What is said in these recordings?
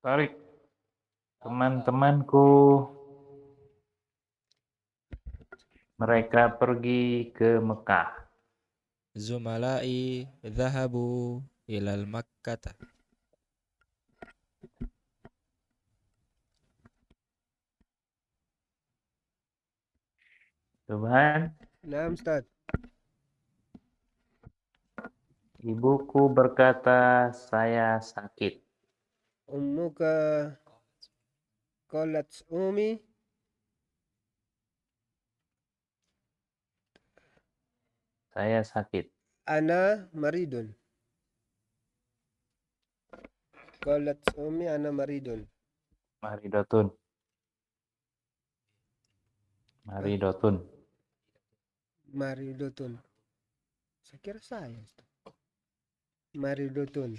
Tarik teman-temanku, mereka pergi ke Mekah. زملائي ذهبوا إلى المكة. Tuhan, Naam Ustaz. ibuku berkata saya sakit. Ummuka qalat ummi Saya sakit. ana maridun. Qalat ummi ana maridun. Maridotun. Maridotun. Maridotun. Saya kira saya Ustaz. Maridotun.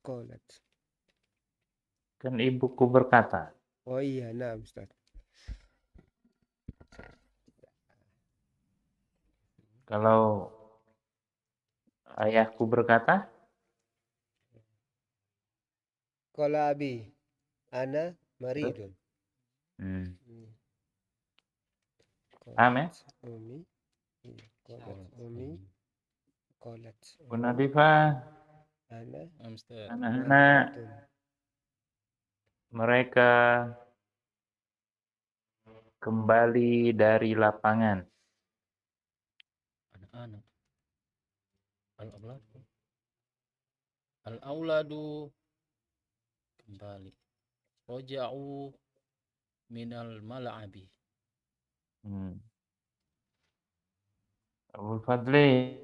Qalat. Kan ibuku berkata. Oh iya, naam Ustaz. Kalau ayahku berkata, Qala abi ana maridun. Paham ya? Ummi. Qalat ummi. Qalat Bu Nadifah, ana anak-anak maridun. mereka kembali dari lapangan. Anak-anak. Al-auladu kembali. Roja'u minal mal'abi. Abul Fadli,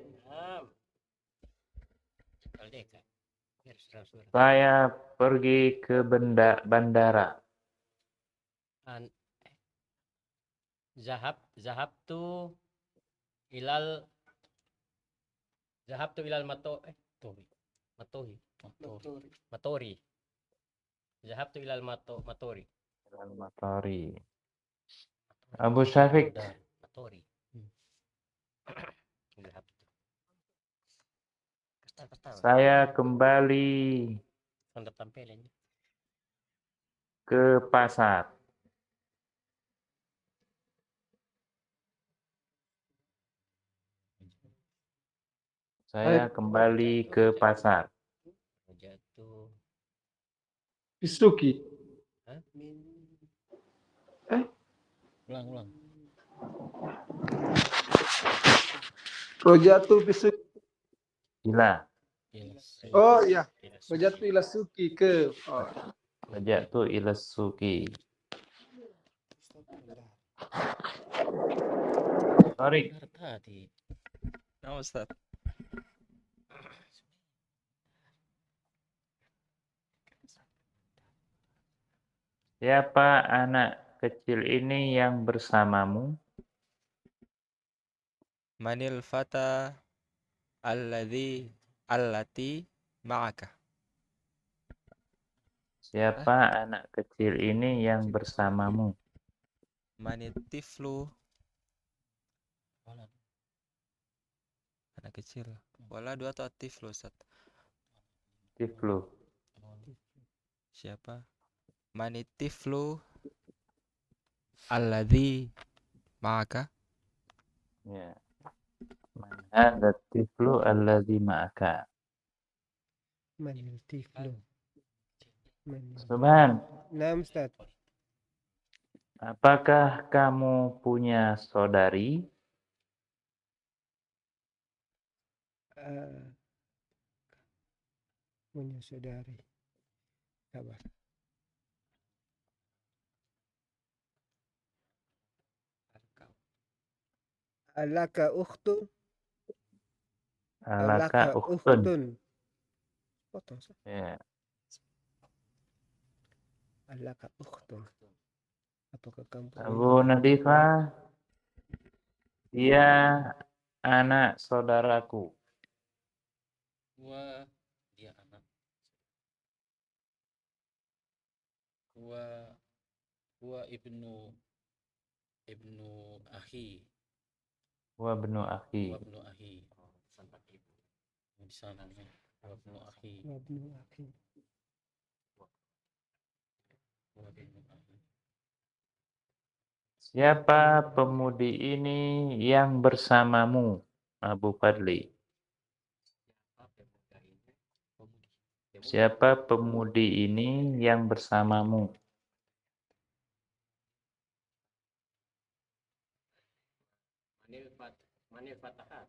saya pergi ke bandara. Zahabtu ilal matori. Zahabtu ilal matori. Al-Matari. Abu Syafiq, Matori. saya kembali Untuk tampilin. ke pasar. Saya kembali ke pasar. Jatuh. Bisuki. Ulang. Rojatu bisuki. Gila. Oh iya. Rojatu ila suki ke. Oh. Raja'tu ila suki. Tarik. Tadi. Nah, Ustaz. Siapa anak kecil ini yang bersamamu? Manil fata allati ma'aka. Siapa anak kecil ini yang bersamamu? Manit tiflu. Anak kecil. Wala dua atau tiflu, Ustaz. Tiflu. Siapa? Manit tiflu alladzi ma'aka. Ya. Man hadha tiflu alladhi ma'aka. Manil tiflu. Subhan, Naam Ustaz. apakah kamu punya saudari? Punya saudari. Sabar. Alaka ukhtun. Alaka ukhtun. Potong. Ya. Alaka ukhtun. Apakah kamu Abu Nadifah, dia anak saudaraku. Dia anak. Huwa ibnu akhi. Wa ibnu akhi. Sampai ibu. Di sana nih. Huwa ibnu akhi. Siapa pemudi ini yang bersamamu, Abu Fadli? Siapa pemudi ini yang bersamamu? Manil fatahah.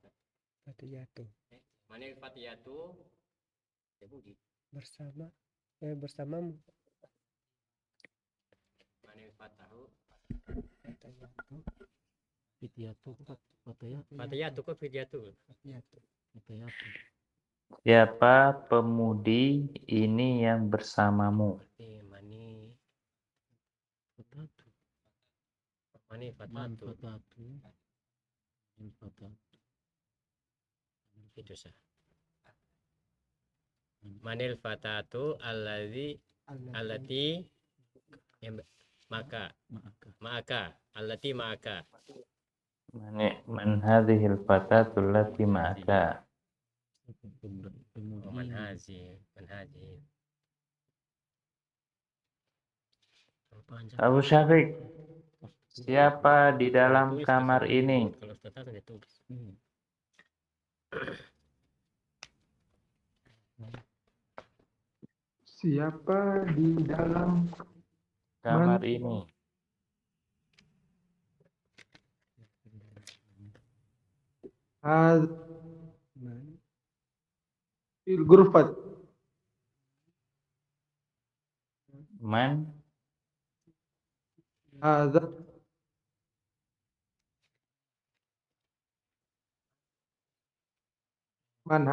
Fatiyatu. Manil fatiyatu. Bersama. Bersamamu. Manil fatahu. Fatiyatu. Fitiyatu fatayatu. Fatiyatu kok fatiyatu. Fatiyatu. Fatayatu. Siapa pemudi ini yang bersamamu? Mani Fatatu. mani Man fatatu. fatatu. Man fatatu. Itu sah. Manil fatatu allati yang maka allati maka. Man hadhil fatatul lati ma'aka. Manhaji. Abu Syafiq, siapa di dalam Tulis kamar bahasa ini? Arab. Kalau fatatu ditulis. Siapa di dalam Kamar ini. fil ghurfat? Man Hadza man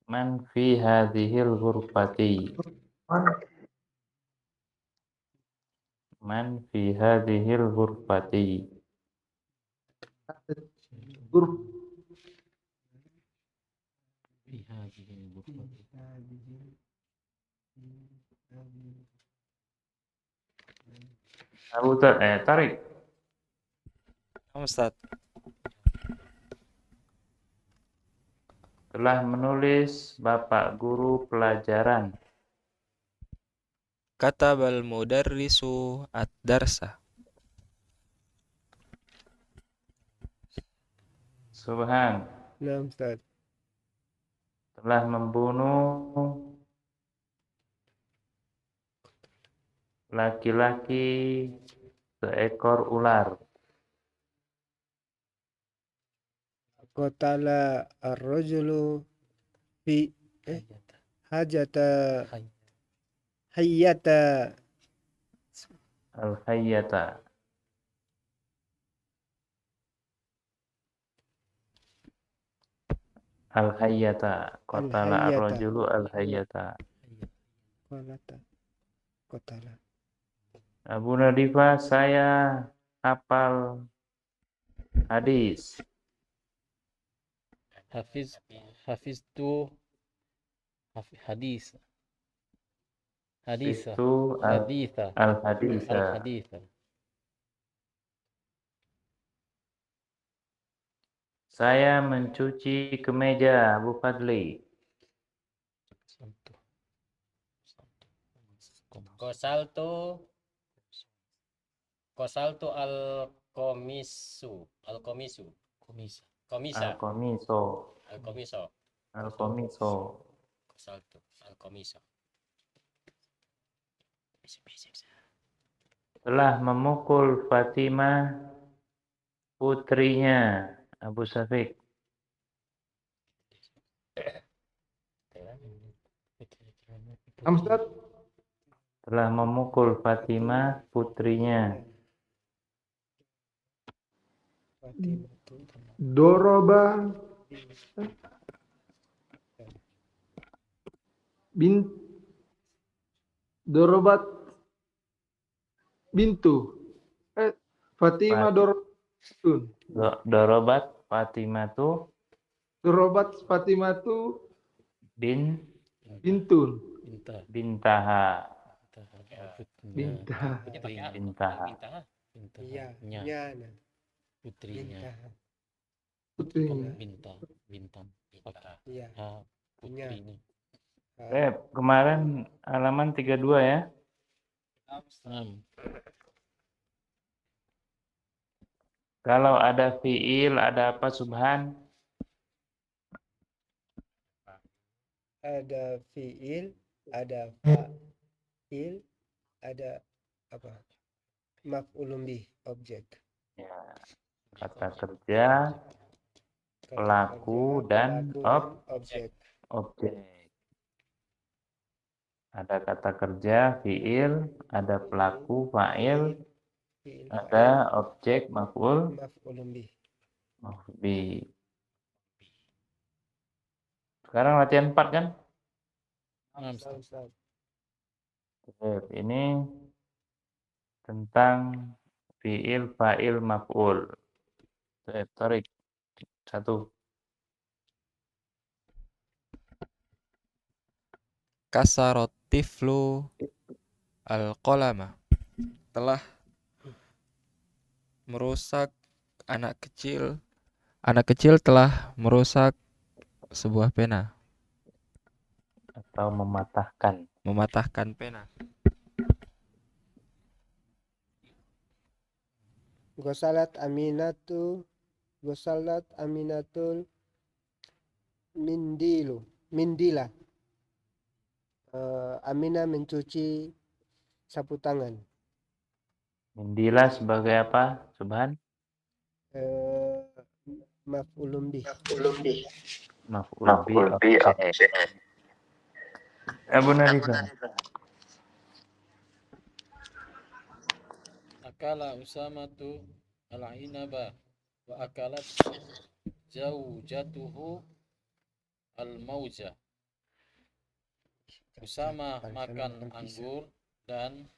man fi hadhil ghurfati. Man fi hadhil ghurfati. ghurf Tarik. Ustaz. Telah menulis Bapak Guru pelajaran. Katabal mudarrisu ad-darsa. Subhan. Nah, Ustaz. Telah membunuh laki-laki seekor ular. Qatala ar-rajulu fi hajata hayyata. Al-hayyata. Al-hayyata. Qatala Al-hayyata. ar-rajulu al-hayyata. Qatala. Abu Nadifah, saya hafal hadis. Hafiztu hadis. Hadisa. Itu Haditha. al-haditha. Al-haditha. Saya mencuci kemeja, Abu Fadli. Kosaltu al-komisu. Komisa. Al-komiso. Al-komiso. Al-komiso. Kosaltu al-komiso. Telah memukul Fatimah putrinya, Abu Syafiq. Ustaz, Telah memukul Fatimah putrinya. doroba dorobat bintu. Fatimah dorobatun. Dorobat Fatimah tu Dorobat Fatimah tu bintun. bintaha. Bintah. Bintaha. Iya. Nya. Nyana. Putrinya. Putrinya. Bintang. Iya. Ha putrinya. Kemarin halaman 32 ya. Naam. Kalau ada fiil, ada apa Subhan? Ada fiil, ada fa'il, ada apa? Maf'ulun bih, objek. Ya, kata kerja, Kata pelaku kerja, dan pelaku dan objek. objek. Ada kata kerja, fiil, ada pelaku, fa'il, Fiil, ada objek, maf'ul, maf'ulun bih. bi. Sekarang latihan 4 kan? Naam, Ustaz, Ustaz. Ustaz. Ini tentang fiil, fa'il, maf'ul. Tarik. 1. Kasarot tiflu al-qalama. Telah merusak anak kecil telah merusak sebuah pena, Atau mematahkan pena. Gosalat Aminatul Mindila. Aminah mencuci sapu tangan. Mindila sebagai apa Subhan? Maf'ulun bih. Maf'ul bi objek. Abu Narifah. Akala Usamatu al-inaba wa akalat zaujatuhu al-mauja. Usama makan anggur dan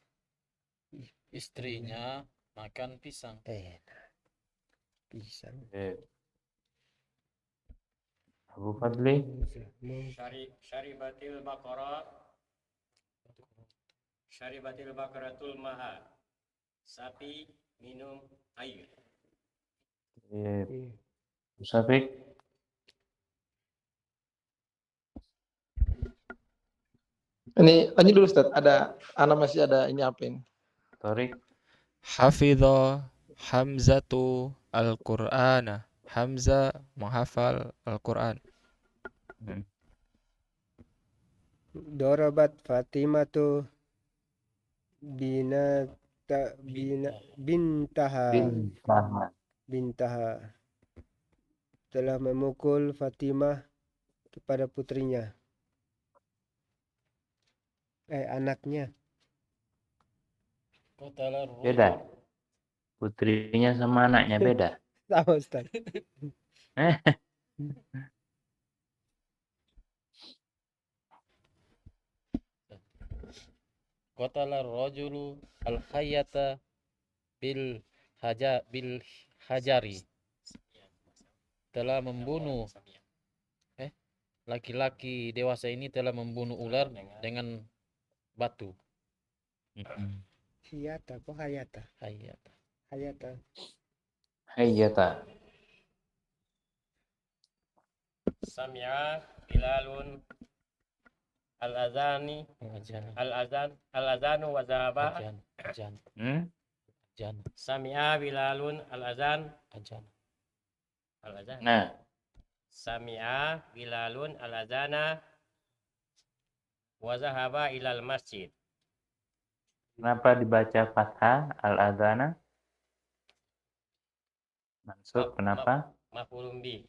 istrinya makan pisang. Pisang. Abu Fadli. Syaribatil baqaratul ma'a. Sapi minum air. Musafik. Ini dulu Ustaz, masih ada ini apa ini? Torik. Hafidha Hamzatu al-Qur'ana. Hamzah menghafal Al-Quran. Dorobat Fatimatu bintaha. Telah memukul Fatimah kepada putrinya. Anaknya. Beda. Putrinya sama anaknya beda. Sama Ustaz. Qatala rajulu al-hayyata bil hajari. Telah membunuh laki-laki dewasa ini telah membunuh ular dengan batu. Hayata. Hayyata. Sami'a Bilalun al-azanu wa zahaba. Sami'a Bilalun al-azan. Nah, Sami'a Bilalun al-azana wa zahaba ilal masjid. kenapa dibaca fathah al-adhana? Mansub kenapa? Maf'ulun bi.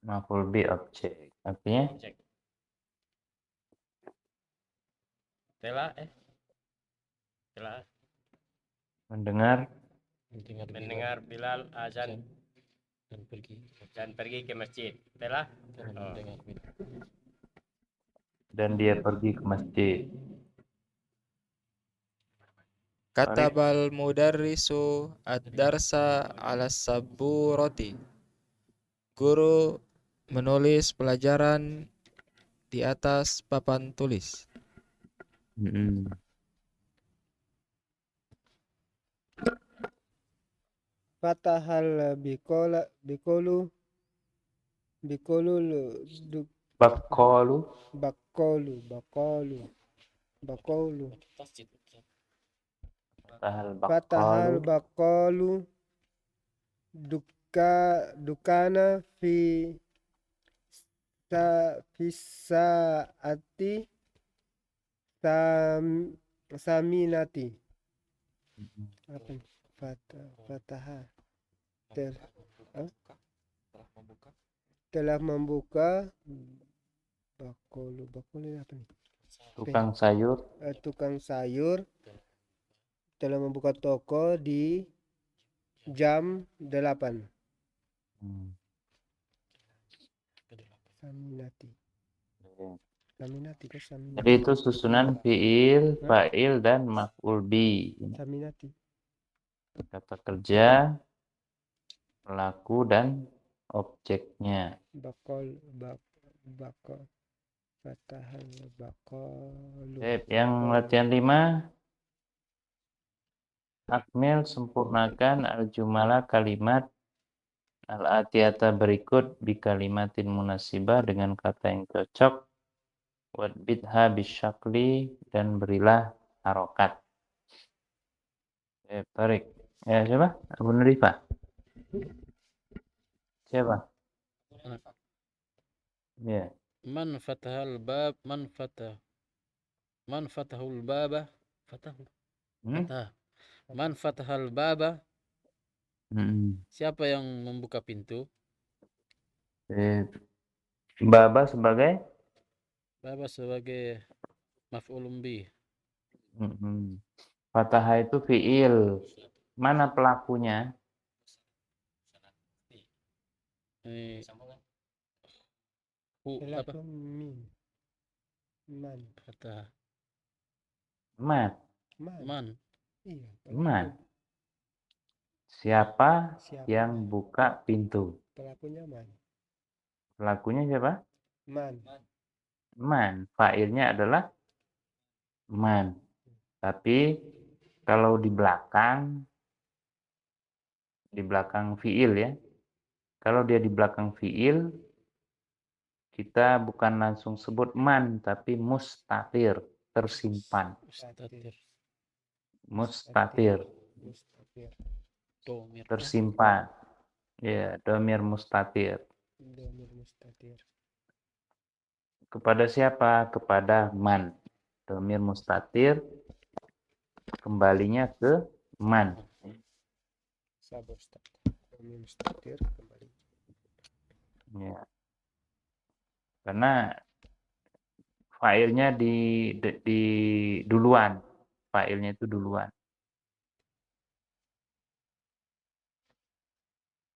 Maf'ul bi objek. Artinya Objek. Telah mendengar Bilal azan dan pergi ke masjid. Telah dan dia pergi ke masjid. Katabal mudarrisu ad-darsa ala saburati. Guru menulis pelajaran di atas papan tulis. Fatahal bikolu Bakolu. Bakolu, bakolu, bakolu. Fatahal Fatahal bakolu. bakolu dukana fi saati saminati. Apa ini? Fataha telah membuka bakolu ini apa nih? Tukang sayur. Tukang sayur telah membuka toko di jam 8. Saminati. Saminati kan saminati. Jadi itu susunan fiil, fa'il, dan maf'ul bi. Saminati. Kata kerja, pelaku, dan objeknya. Bakol, fatahal bakolu. Yang latihan 5. Akmil, sempurnakan al-jumala kalimat al-atiyata berikut bi kalimatin munasibah dengan kata yang cocok. Wadbidha bisyakli, dan berilah harokat. Tarik. Ya, siapa? Abu Nurifah. Siapa? Ya. Man fatahul baba fatahu. Fatah. Man fatahal baba. Siapa yang membuka pintu? Baba sebagai? Baba sebagai maf'ulun bih. Fatah itu fiil. Mana pelakunya? Pelaku man. Fatah. Man. Iya. Man. Siapa yang buka pintu? Pelakunya man. Pelakunya siapa? Man. Fa'ilnya adalah man. Tapi kalau di belakang fiil ya. Kalau dia di belakang fiil, kita bukan langsung sebut man, tapi mustatir, tersimpan. Mustatir. Tersimpan. Ya, domir mustatir. Kepada siapa? Kepada man. Domir mustatir kembalinya ke man. Domir mustatir kembali. Ya. Karena fa'ilnya di duluan. Fa'ilnya itu duluan.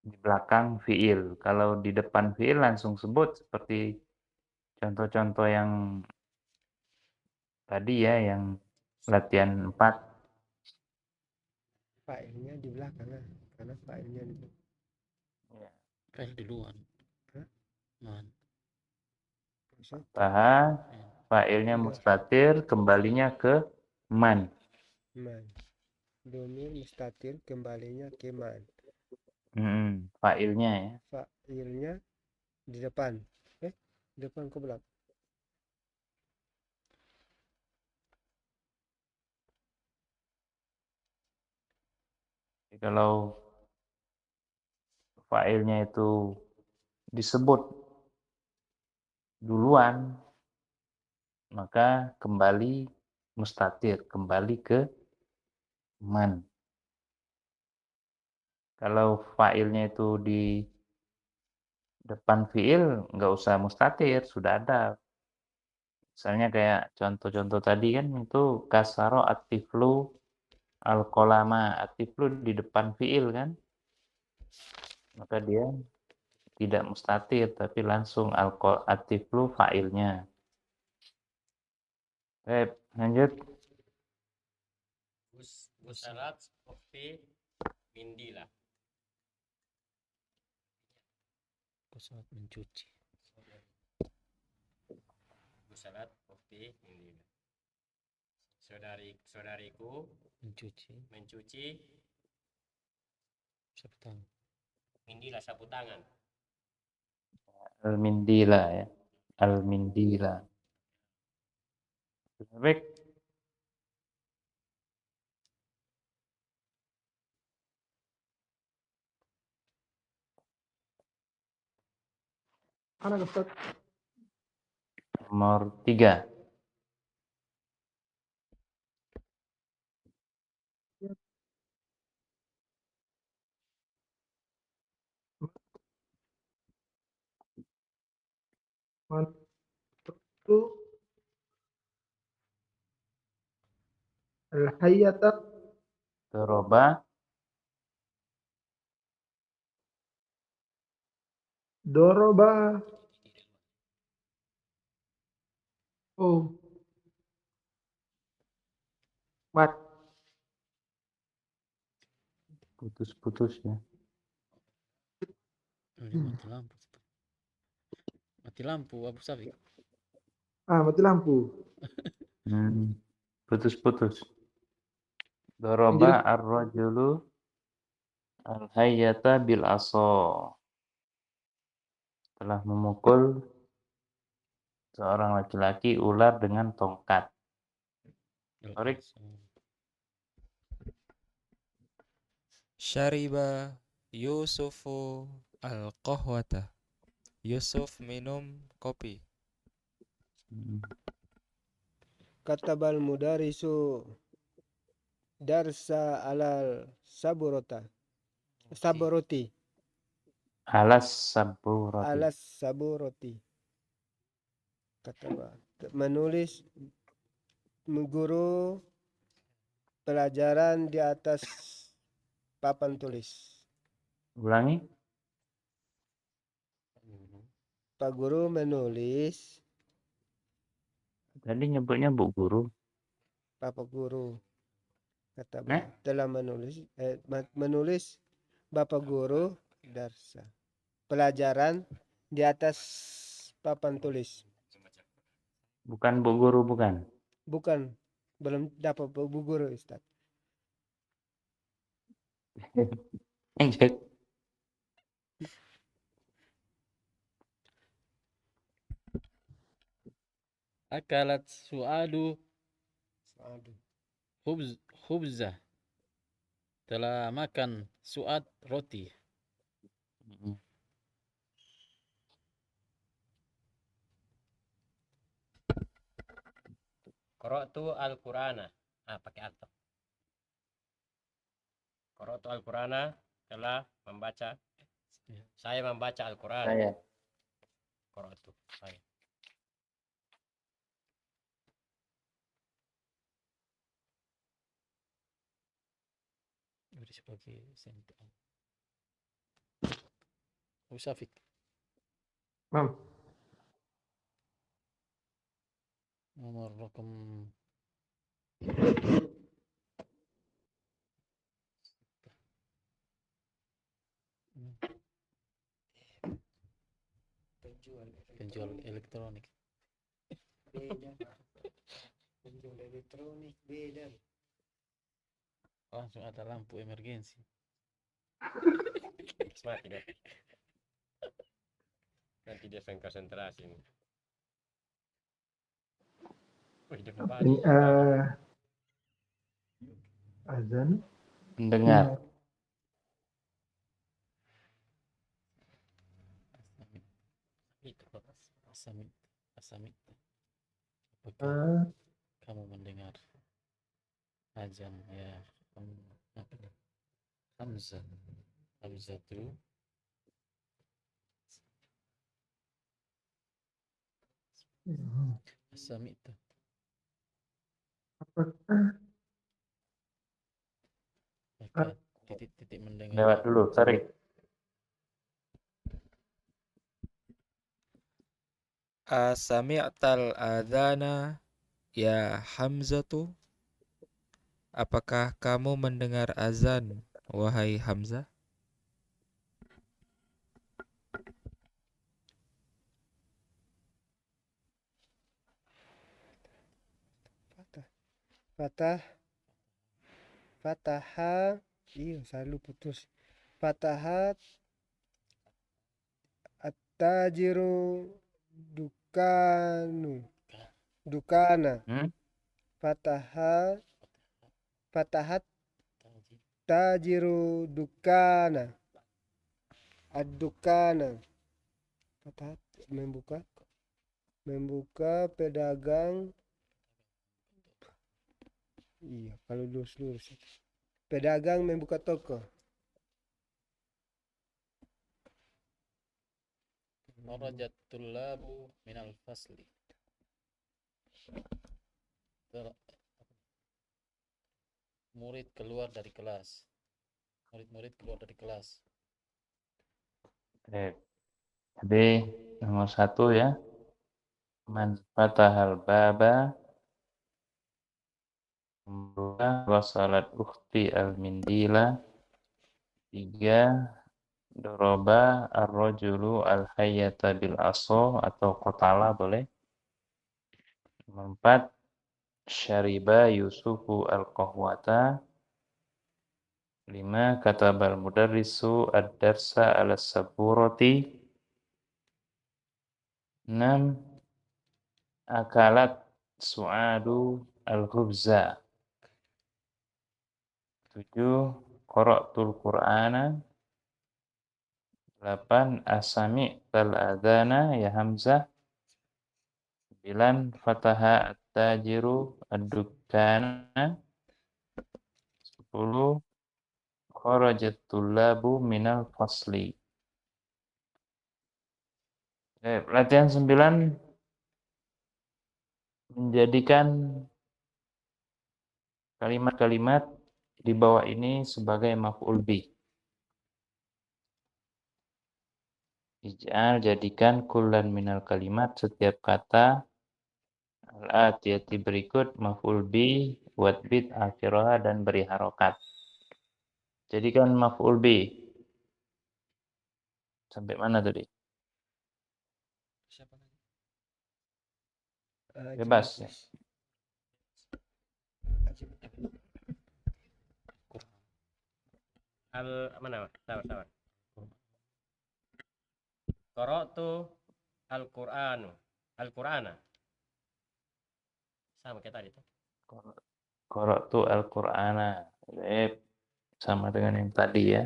Di belakang fiil. Kalau di depan fiil langsung sebut seperti contoh-contoh yang tadi ya, yang latihan 4. Fa'ilnya di belakang karena fa'ilnya di belakang. Fa'il duluan. Man. Fataha, fa'ilnya mustatir, kembalinya ke man. Domir mustatir kembalinya ke man. Fa'ilnya ya. Fa'ilnya di depan. Depan ke belakang. Jadi kalau fa'ilnya itu disebut duluan, maka kembali mustatir, kembali ke man. Kalau fa'ilnya itu di depan fi'il, nggak usah mustatir, sudah ada. Misalnya kayak contoh-contoh tadi kan itu kasaro atiflu al-kolama. Atiflu di depan fi'il kan. Maka dia tidak mustatir, tapi langsung atiflu fa'ilnya. Baik, lanjut. Busalat seperti mindilah. Salat mencuci. Busalat seperti mindilah. Saudariku mencuci sapu tangan. Mindilah sapu tangan. Al-mindila ya. al-mindila. Baik. Mana Ustaz? Nomor 3. Mantu al-hayyata Doroba doroba. Oh, mat. putus-putus ya. Ini mati lampu. Mati lampu Abu Safik. Mati lampu. Putus-putus. Yang Doroba jelas ar-rajulu al-hayyata bil aso. Telah memukul seorang laki-laki ular dengan tongkat. Sorry. Syariba Yusufu al-qahwata. Yusuf minum kopi. Katabal mudarisu darsa alal saburoti Alas saburati. alas saburoti. Kataba menulis guru pelajaran di atas papan tulis. Ulangi. Pak guru menulis, Tadi nyebutnya Bu Guru. Bapak guru kata Nah. telah menulis Bapak guru darsa pelajaran di atas papan tulis. Bukan Bu Guru, bukan. Bukan, belum dapat Bu Guru Ustaz. Cek. Akalat su'adu khubzah. Telah makan su'ad roti. Qara'tu al-Qur'ana. Pakai atap. Qara'tu al-Qur'ana telah membaca. Saya membaca Al-Qur'an. Saya. Qara'tu. Saya. Beri sebagai sentral. Abu Safik. Mam. Nomor rokam penjual elektronik. Penjual elektronik beda. Langsung ada lampu emergensi. Mati deh. Nanti dia konsentrasi. Dia Ini azan. Mendengar. Asamit. Apakah kamu mendengar azan ya? Hamzah tu asamit. Maka titik-titik mendengar. Lewat dulu, sorry. Asami'tal adhana ya Hamzatu? Apakah kamu mendengar azan, wahai Hamzah? Fataha, iya selalu putus. Fatahat at-tajiru dukana. Hmm? Fatahat tajiru dukana. Ad-dukana. Fatahat membuka pedagang. Iya, kalau lurus-lurus. Pedagang membuka toko. Kharajat tullabu minal fasli. Murid keluar dari kelas. Murid-murid keluar dari kelas. Baik. Jadi nomor 1 ya. Man fatahal baba membuka wasalat ukhti al-mindila. 3. Doroba ar-rajulu al-hayyata bil aso atau qatala boleh. Nomor 4. Syariba Yusufu al-qahwata. 5. Katabal mudarrisu ad-darsa ala saburati. 6. Akalat su'adu al-khubza. 7. Qara'tul Qur'ana. 8. Asami tal-adhana ya Hamzah. 9. Fataha at-tajiru ad-dukkana. 10. Kharajat tullabu minal fasli. Latihan 9 menjadikan kalimat-kalimat di bawah ini sebagai maf'ul bih. Ij'al jadikan kullan minal kalimat setiap kata al-atiyati berikut maf'ul bih wadbit akhiraha dan beri harokat. Jadikan maf'ul bih. Sampai mana tadi? Bebas ya. Mana? Sabar. Qara'tu Al-Qur'ana. Sama kayak tadi tuh. Qara'tu al-Qur'ana. Sama dengan yang tadi ya.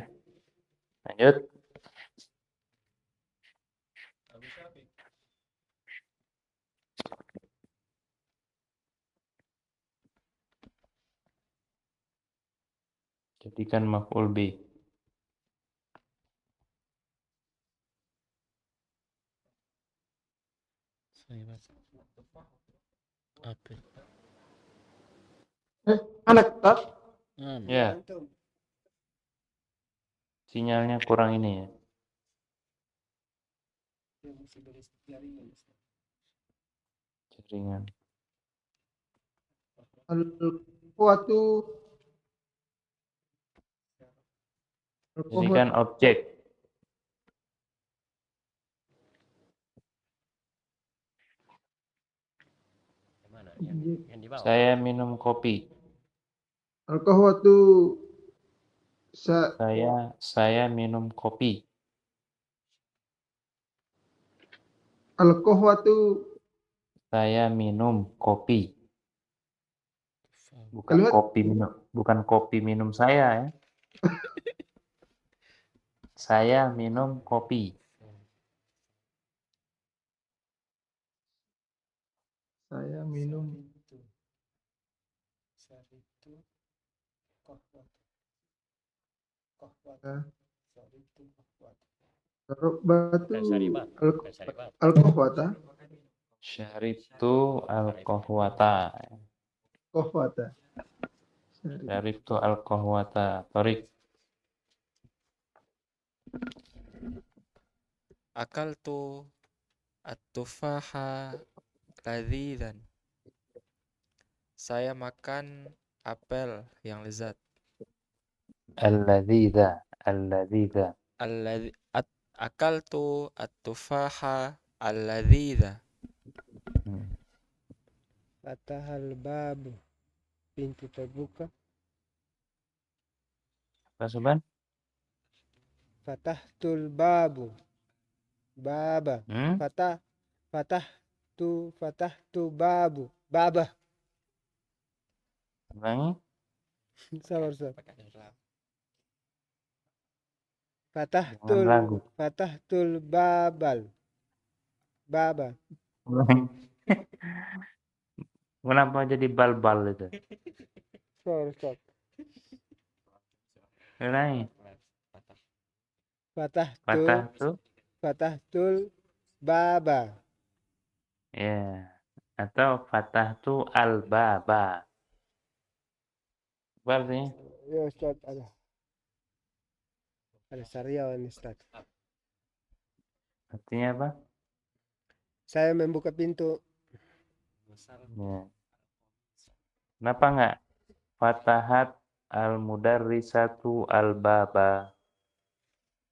Lanjut. Jadikan maf'ul bih. Apa? Anak tak? Ya, sinyalnya kurang ini ya. Jaringan. Al-Qahwatu. Jadikan objek. Yang mana? Yang di bawah. Saya minum kopi. Al-Qahwatu. Saya minum kopi. Al-Qahwatu. Saya minum kopi. Kalimat. Bukan kopi minum saya ya. Saya minum kopi. Saya minum. Batu Bukan syaribat. al-qahwata. Syaribtu al-qahwata. Qahwata. Syaribtu al-qahwata. Torik. Akaltu at-tufaha ladzidan. Saya makan apel yang lezat. Al-ladzidha. Akaltu at-tufaha al-ladzida. Fatahal babu. Pintu terbuka. Apa Soban? Fatahtul babu. Baba. Hmm? Fatah fatahtu babah. Ulangi. Sabar, sabar. Jangan Fatahtul ragu. fatahtul baba. Ulangi. Kenapa jadi bal-bal itu? Sabar, sabar. Ulangi. Fatahtul Fatahtu. baba. Ya. Atau fatahtu al-baba. Apa artinya? Ya Ustaz, ada sariawan Ustaz. Artinya apa? Saya membuka pintu. Ya. Kenapa enggak? Fatahat al-mudarrisatu al-baba.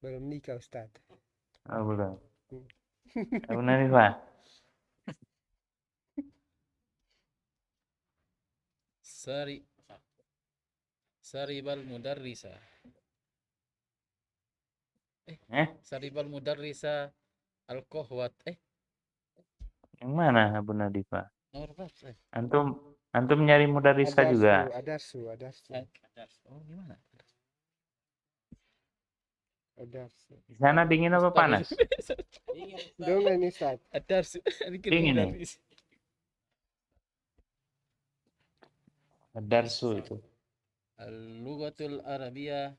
Belum nikah Ustaz. Oh, belum. Abu Hanifah. Saribal mudarrisa. Saribal mudarrisa al-qahwat. Yang mana Abu Hanifah? Nomor berapa? Antum nyari mudarrisa juga. Adarsu. Oh, gimana? Adarsu. Di sana dingin apa panas? Dongeng Ustaz. Adarsu. Dingin ya? Darsu itu. Al-lughatul arabiyah.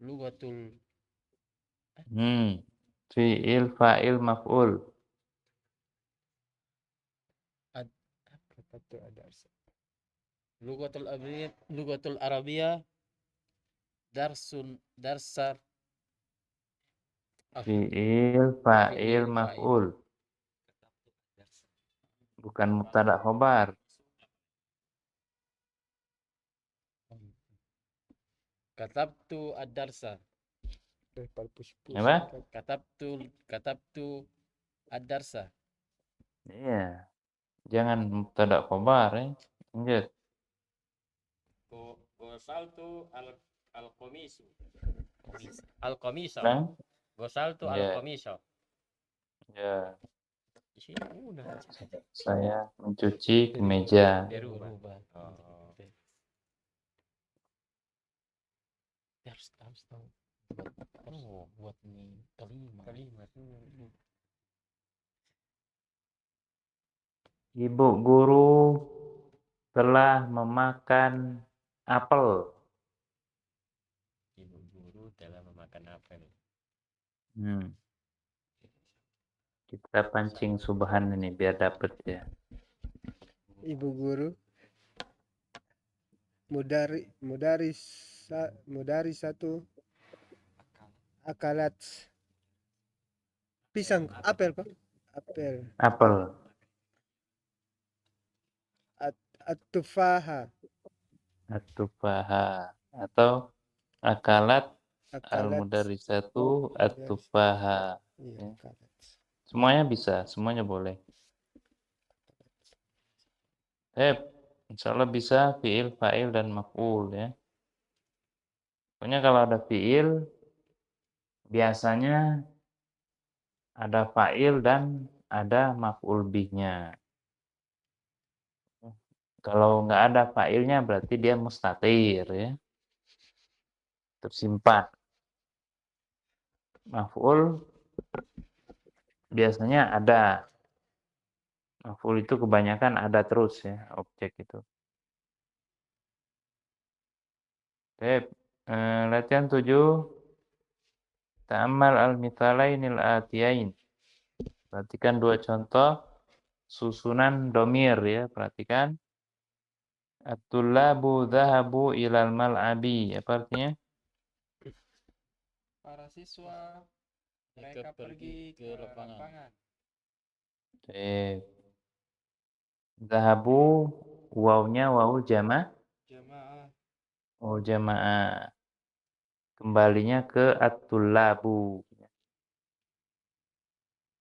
Lughatul Fi'il, fa'il, maf'ul. Apa tuh adarsu? Lughatul arabiyah. Darsar. Fi'il, fa'il, maf'ul. Bukan mubtada khobar. Katabtu ad-darsa. Apa? Katabtu ad-darsa. Iya. Jangan mubtada khobar ya. Lanjut. Gosaltu al-qamisu. Al-qamisa. Bang? Gosaltu Ya. al-qamisa. Ya. Di sini udah. Saya mencuci kemeja. Berubah. Harus tahu buat ini kalimat. Ibu guru telah memakan apel. Ibu guru dalam memakan apel. Kita pancing subhan ini biar dapet ya. Ibu guru mudari satu akalat pisang apel Pak. Apel. At-tufaha At-tufaha atau akalat al-mudarrisatu at-tufaha. Iya, Ya. Semuanya bisa, semuanya boleh. Insyaallah bisa fi'il, fa'il dan maf'ul ya. Pokoknya kalau ada fi'il biasanya ada fa'il dan ada maf'ul bihnya. Kalau nggak ada fa'ilnya berarti dia mustatir ya. Tersimpan. Maf'ul biasanya ada. Maf'ul itu kebanyakan ada terus ya, objek itu. Latihan 7. Ta'ammal al-mithalainil atiyain. Perhatikan dua contoh susunan domir ya, perhatikan. At-tullabu dhahabu ilal mal'abi. Apa artinya? Para siswa mereka pergi ke lapangan. Dhahabu wawnya wawu jamaah. Wawu jamaah. Kembalinya ke at-tullabu.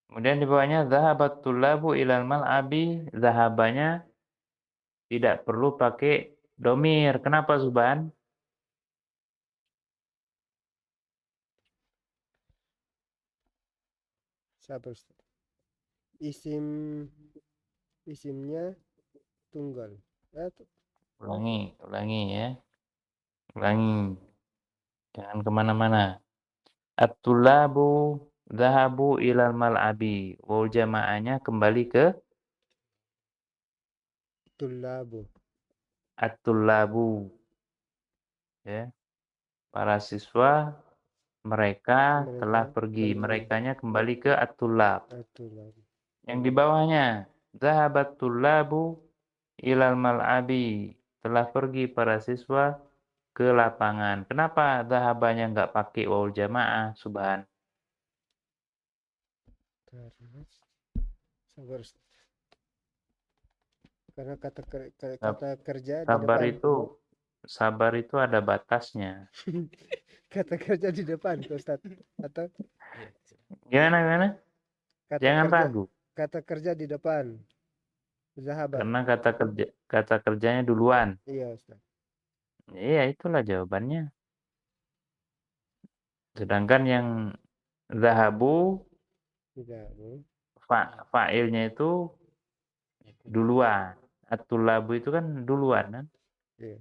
Kemudian di bawahnya dhahabat tullabu ilal mal'abi. Dhahabanya tidak perlu pakai domir. Kenapa Subhan? isimnya tunggal. Ulangi ya. Ulangi. Jangan kemana-mana. At-tullabu dhahabu ilal mal'abi. Waw jamaahnya kembali ke Tullabu. at-tullabu. Ya. Para siswa mereka telah pergi. Merekanya kembali ke at-tullab. Tullabu. Yang di bawahnya dhahabat tullabu ilal mal'abi. Telah pergi para siswa ke lapangan. Kenapa dhahabanya enggak pakai waw jamaah, Subhan? Karena sabar. Karena kata kerja di Sabar depan. sabar itu ada batasnya. Kata kerja di depan, Ustaz. Atau Gimana? Jangan ragu. Kata kerja di depan. Zahabat. Karena kata kerjanya duluan. Iya, Ustaz. Iya, itulah jawabannya. Sedangkan yang zahabu fa'ilnya itu duluan. At-tullabu itu kan duluan kan? Iya.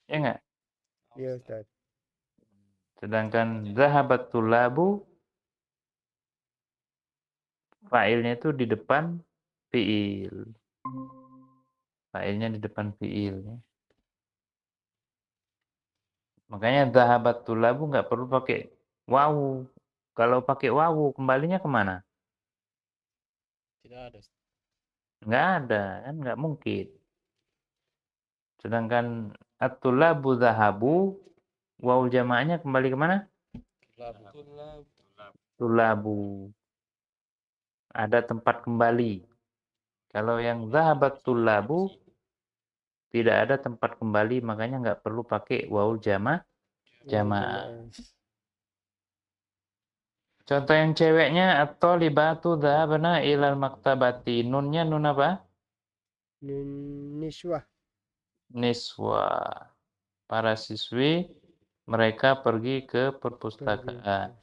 Ya enggak? Iya, Ustaz. Sedangkan zahabat tullabu fa'ilnya itu di depan fi'il. Fa'ilnya di depan fi'il. Makanya zahabat tullabu nggak perlu pakai wawu. Kalau pakai wawu kembalinya kemana? Tidak ada. Nggak ada, kan nggak mungkin. Sedangkan at-tullabu zahabu, wawu jamaahnya kembali kemana? Tullabu. Ada tempat kembali. Kalau yang zahabat tullabu tidak ada tempat kembali, makanya nggak perlu pakai wawu jamaah. Contoh yang ceweknya at-thalibatu dhahabna ilal maktabati. Nunnya nun apa? Nun niswah. Niswa. Para siswi mereka pergi ke perpustakaan.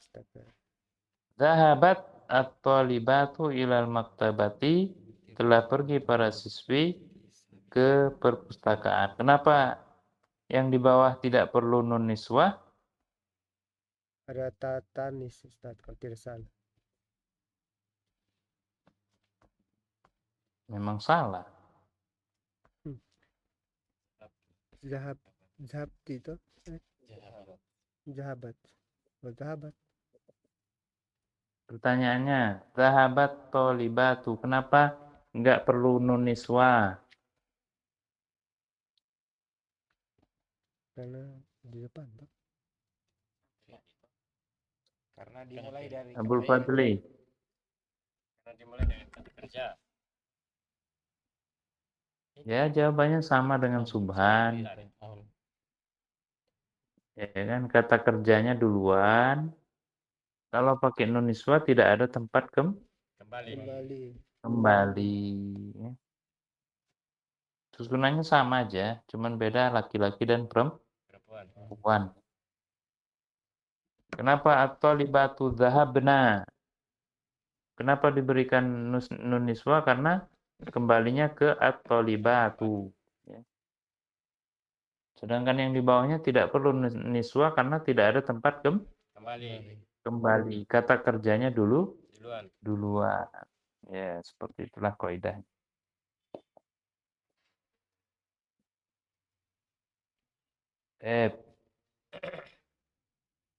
Dhahabat at-thalibatu ilal maktabati. Telah pergi para siswi ke perpustakaan. Kenapa yang di bawah tidak perlu nun niswah? Ada tatanis, Ustaz, kalau tidak salah. Memang salah. Zahabti itu? Zahabat. Pertanyaannya, zahabat thalibatu. Kenapa enggak perlu nun niswah? Karena di depan, Pak. Karena dimulai dari Abdul Fadli. Karena dimulai dengan kata kerja. Ya, jawabannya sama dengan Subhan. Ya kan, kata kerjanya duluan. Kalau pakai nun niswah tidak ada tempat kembali. Ya. Susunannya sama aja, cuman beda laki-laki dan perempuan. Kenapa at-thalibatu dhahabna? Kenapa diberikan nun niswah? Karena kembalinya ke at-thalibatu. Ya. Sedangkan yang di bawahnya tidak perlu niswah karena tidak ada tempat kembali. Kata kerjanya duluan. Ya, seperti itulah kaidahnya.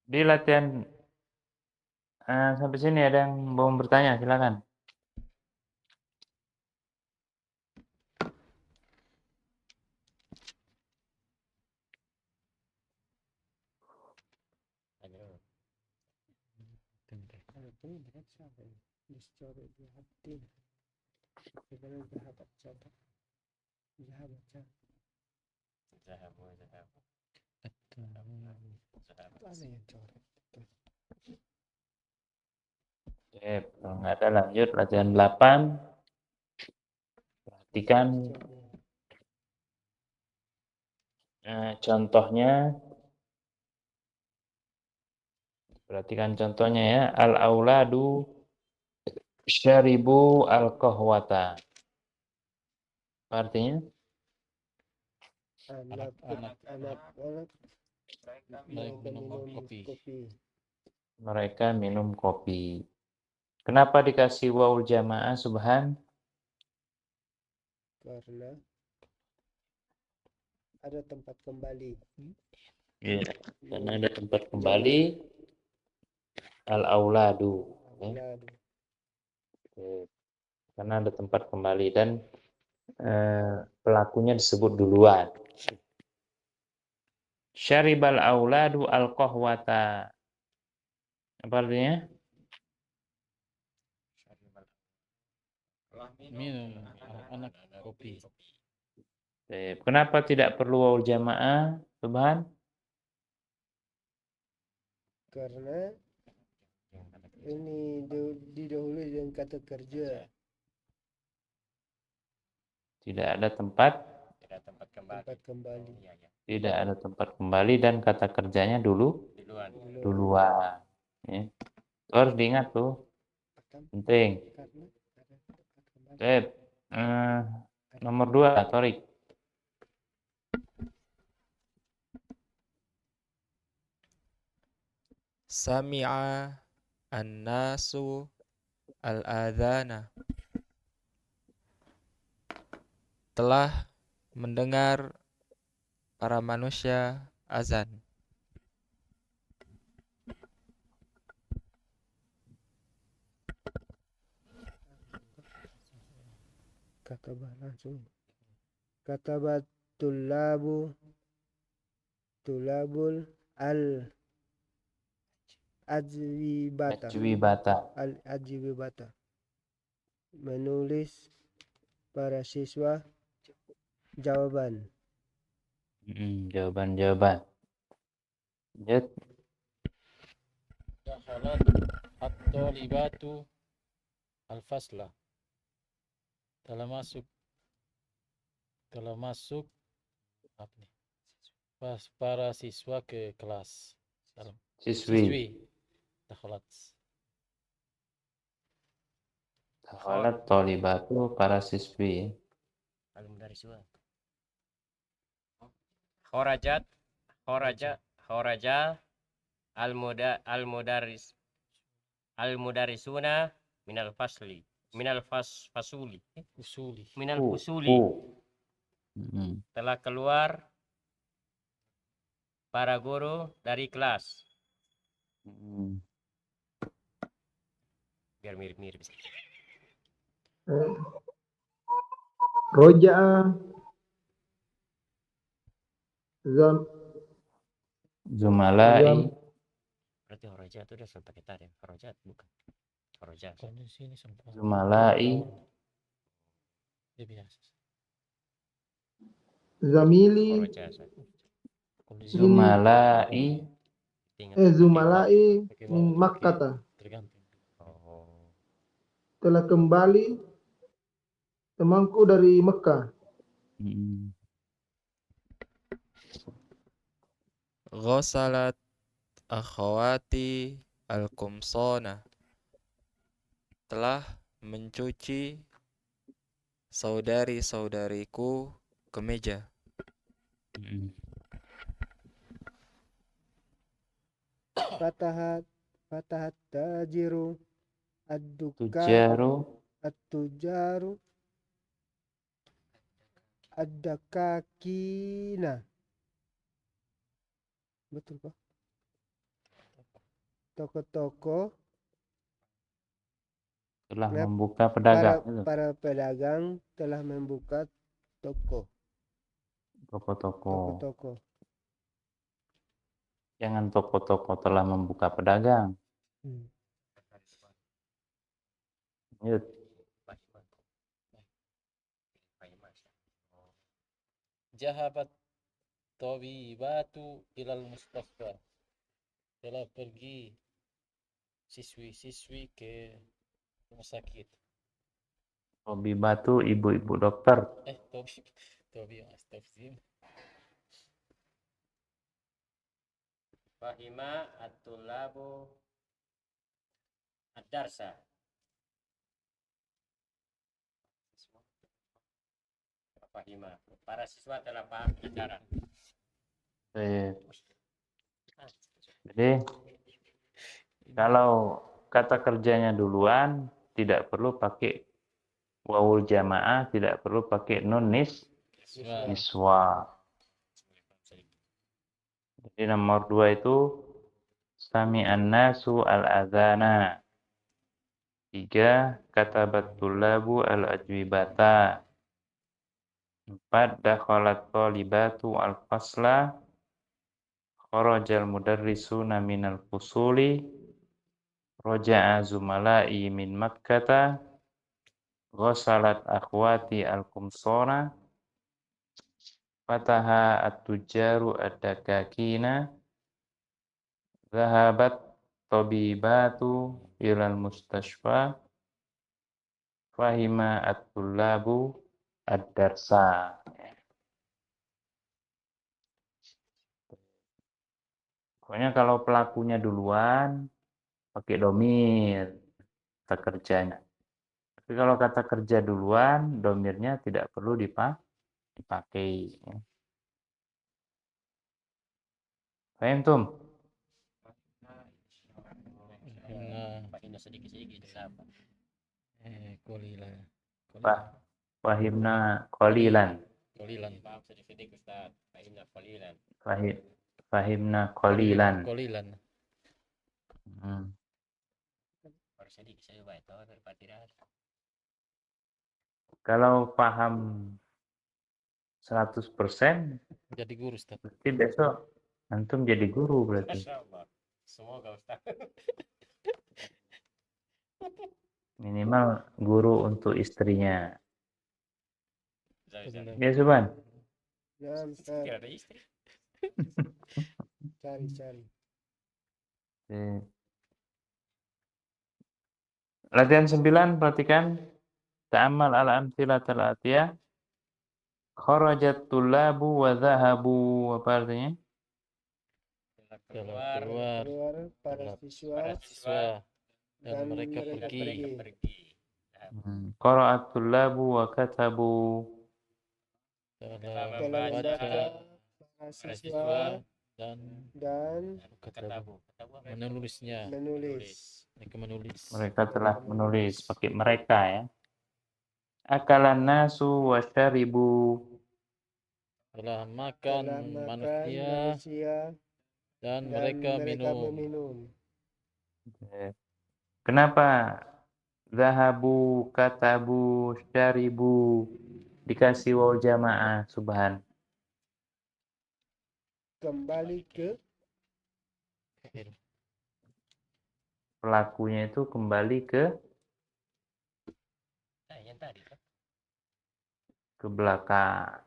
Di latihan sampai sini ada yang mau bertanya, silakan. Kalau nggak ada lanjut latihan 8. Perhatikan contohnya. Perhatikan contohnya ya. Al-auladu Syaribu al-qahwata. Artinya Anak mereka minum kopi. mereka minum kopi. Kenapa dikasih waul jamaah subhan? Karena ada tempat kembali. Iya, karena ada tempat kembali al-auladu. Aulad. Karena ada tempat kembali dan pelakunya disebut duluan. Syaribal auladu al-qahwata. Apa artinya? Minum anak kopi. Kenapa tidak perlu waul jamaah subhan? Karena ini didahului dengan kata kerja. Tidak ada tempat, Tidak tempat kembali. Tempat kembali. Iya, iya. tidak ada tempat kembali dan kata kerjanya Duluan. duluan. Ya. Itu harus diingat tuh, penting. Karena ada tempat kembali. Baik. Nomor 2, Torik. Sami'a an-nasu al-adhana. Telah mendengar para manusia azan. Katabah langsung. Katabat tulabul al-ajwibata. Menulis para siswa jawaban. Jawaban. Lanjut. Dakhalat at-talibatu al-fasla. Telah masuk apa nih? Para siswa ke kelas. Siswi. Dakhalat. Dakhalat thalibatu, para siswi. Al-mudarriswa. Khorajat al-mudarrisuna minal fasuli. Minal fusuli. Telah keluar para guru dari kelas. Biar mirip-mirip. Roja'a Zumalai. Berarti horojat itu udah sampai kita ya. Horojat bukan. Horojat. Kalau di sini sempat. Zumalai. Dia biasa. Zamili Horojat. Zumalai. Zumalai min Makkah Tergantung. Oh. telah kembali temanku dari Mekah. Ghasalat akhawati al-qumsana. Telah mencuci saudari-saudariku kemeja. Fatahat tajiru Tujaru. at-tujaru ad-dakakina. Betul Pak? Toko-toko Telah membuka pedagang. para pedagang telah membuka toko. Toko-toko. Jangan toko-toko telah membuka pedagang. Lanjut. Jahabat tabibatu ilal mustashfa. Telah pergi siswi-siswi ke rumah sakit. Tabibatu, ibu-ibu dokter. Tabi astagfirullah. Fahima at-tullabu ad-darsa. fahima. Para siswa telah paham ajaran. Jadi kalau kata kerjanya duluan tidak perlu pakai wawul jamaah, tidak perlu pakai nun niswa. Jadi nomor 2 itu sami'an nasu al-adhana. 3 katabat tullabu al-ajwibata. 4 dakhalat talibatu al-fasla. Kharajal mudarrisuna minal fusuli. Raja'a zumala'i min Makkata. Ghasalat akhwati al-kumsona. Fataha at-tujaru ad-dakakina. Zahabat tabibatu ilal mustashfa. Fahima at-tullabu ad-darsa. Pokoknya kalau pelakunya duluan pakai domir kata kerjanya. Tapi kalau kata kerja duluan, domirnya tidak perlu dipakai. Paham tum? Fahimna sedikit-sedikit apa? Qalilan. Fahimna qalilan. Qalilan. Paham sedikit-sedikit Ustaz. Fahimna qalilan. Fahimna qalilan. Qalilan. Baru sedikit saya baik tahu daripada Kalau paham 100%, Jadi guru Ustaz. berarti besok antum jadi guru berarti. Masya Allah. Semoga Ustaz. Minimal guru untuk istrinya. Bisa. Ya, Suban? Nah, Ustaz. Kira ada istri. Cari. Latihan 9, perhatikan. Ta'ammal ala amthilatil atiyah. Kharajat tullabu wa dhahabu. Apa artinya? Keluar Para siswa siswa dan dan mereka mereka pergi. Qara'at tullabu wa katabu. Dalam Telah membaca para siswa dan dan Katabu. menulisnya. menulis. Mereka menulis. Mereka telah menulis. Pakai mereka ya. Akalan nasu wa syaribu. Telah makan manusia manusia dan dan mereka minum. meminum. Kenapa zahabu, katabu, syaribu dikasih waw jamaah subhan? Kembali ke Pelakunya itu kembali ke Yang tadi kan. belakang.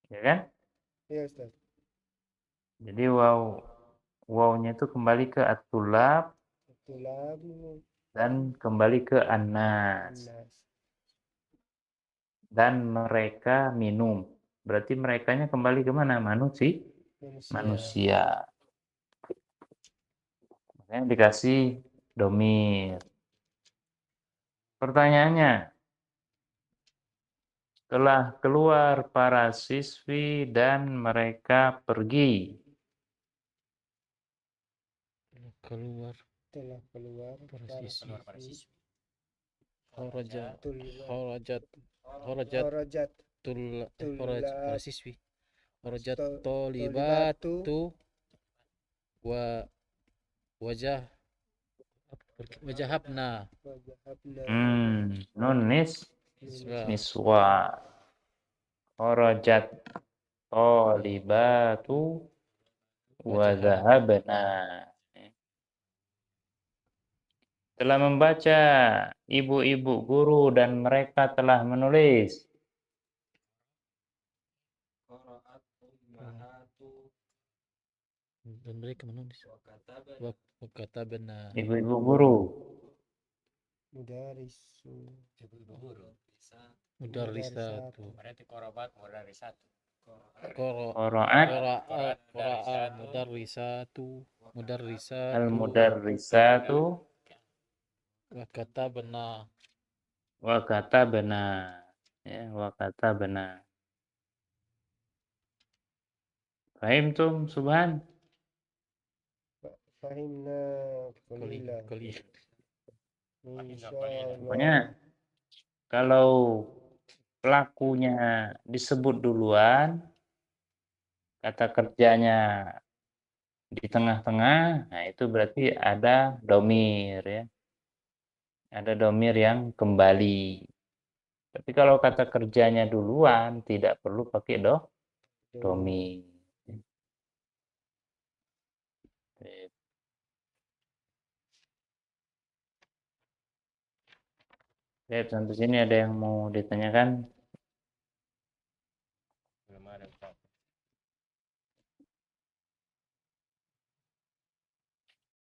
Ya kan? ya Ustaz. Jadi wawnya itu kembali ke at-tulab Tulab dan kembali ke annas. nas. Dan mereka minum. Berarti merekanya kembali ke mana? Manusia. Makanya dikasih domir. Pertanyaannya, telah keluar para siswi dan mereka pergi. Telah keluar Para para siswi. siswi. Kharajat Kharajat para siswi. Kharajat tolibatu tolibatu wajahabna. Nun niswa. Kharajat talibatu wa dhahabna. Telah membaca ibu-ibu guru dan mereka telah menulis. Dan mereka menulis. Wakatabna. Ibu-ibu guru. Mudarrisatu. Berarti korobat mudarrisatu. Qira'at mudarrisatu. al-mudarrisatu Wakatabna. wa katabna. Ya, wa kata benar. Fahim tum Subhan? Fahimna Koli, Kulillah. koli. Insyaallah. Pokoknya kalau pelakunya disebut duluan, kata kerjanya di tengah-tengah, nah itu berarti ada domir ya. Ada domir yang kembali. Tapi kalau kata kerjanya duluan, tidak perlu pakai domir. Sampai sini ada yang mau ditanyakan?